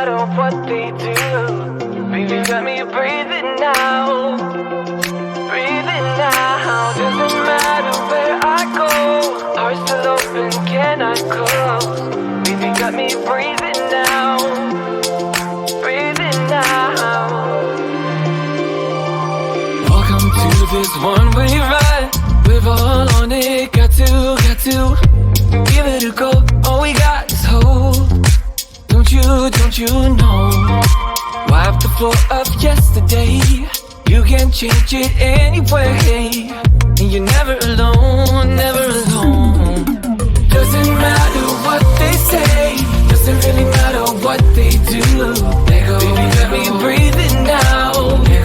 matter what they do. Baby, got me breathing now. Breathing now. Doesn't matter where I go. Heart still open, can I close? Baby, got me breathing now. Breathing now. Welcome to this one-way ride. We're all on it, got to give it a go. All we got is hope. Don't you know? Wipe the floor of yesterday. You can change it anyway. And you're never alone, never alone. Doesn't matter what they say. Doesn't really matter what they do. Let go, baby, let me breathe it now. Let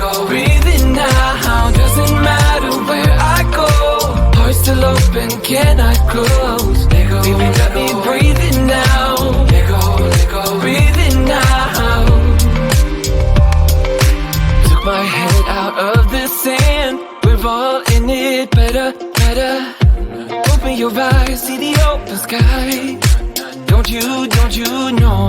go, breathe it now. Doesn't matter where I go. Heart still open, cannot close. Let go, baby, let me breathe it now. Let go, breathe it now. Took my head out of the sand. We're all in it, better. Open your eyes, see the open sky. Don't you know?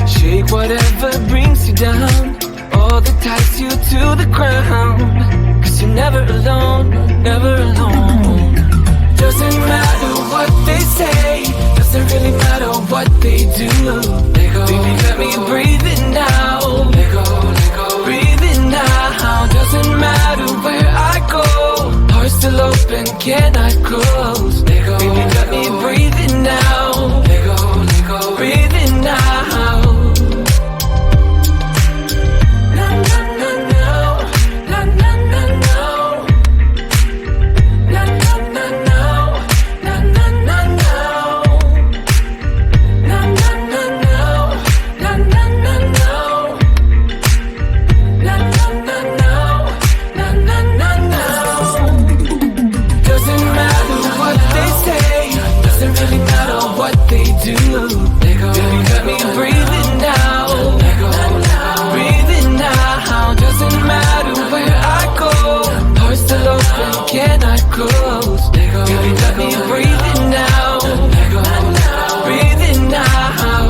Shake whatever brings you down. All that ties you to the ground. Cause you're never alone, never alone. Doesn't matter what they say. Doesn't really matter what they do. Let go, baby, let me breathe it now. Let go, breathe it now. Doesn't matter where I go. Heart still open, cannot close. Let go, baby, let me breathe it now. Let go, breathe it now. Cannot close. Baby, let me breathe it now. Breathe it now.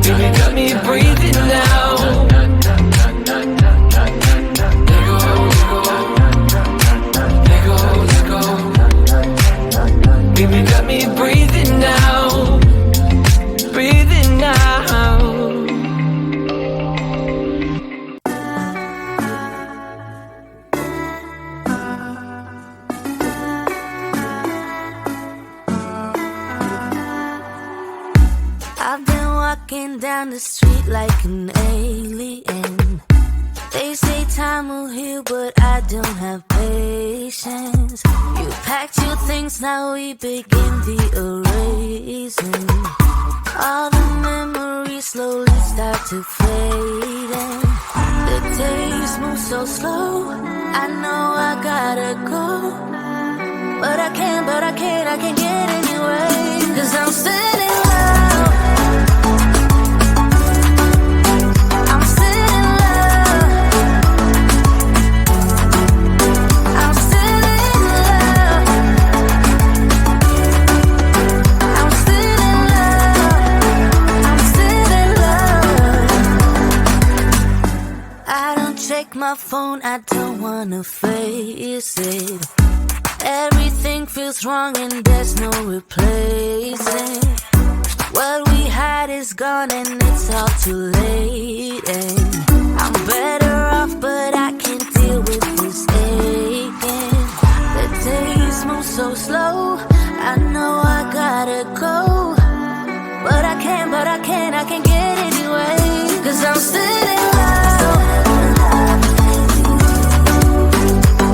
Baby, let me breathe it now. Baby, let me breathe it now. Breathe it now. I've been walking down the street like an alien. They say time will heal, but I don't have patience. You packed your things, now we begin the erasing. All the memories slowly start to fade, and the days move so slow. I know I gotta go, but I can't get anyway. Cause I'm still in love. I'm still in love. I'm still in love. I'm still in love. I'm still in love. I don't check my phone, I don't wanna face it. Everything feels wrong and there's no replacing. What we had is gone and it's all too late. And I'm better off, but I can't deal with this aching. The days move so slow. I know I gotta go, but I can't get anyway. Cause I'm still in love.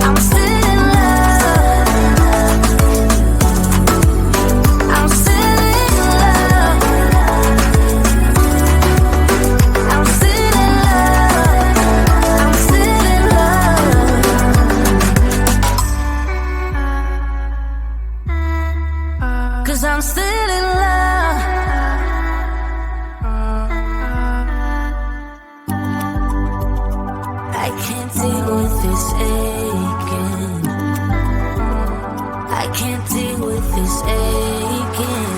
I'm still in love. I'm still in love. I'm still in love. I'm still in love. Cause I'm still in love. I can't deal with this aching. deal with this aching.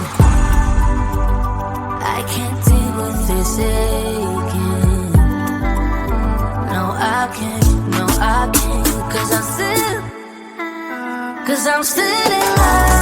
I can't deal with this aching. No, I can't, no, I can't. Cause I'm still in love.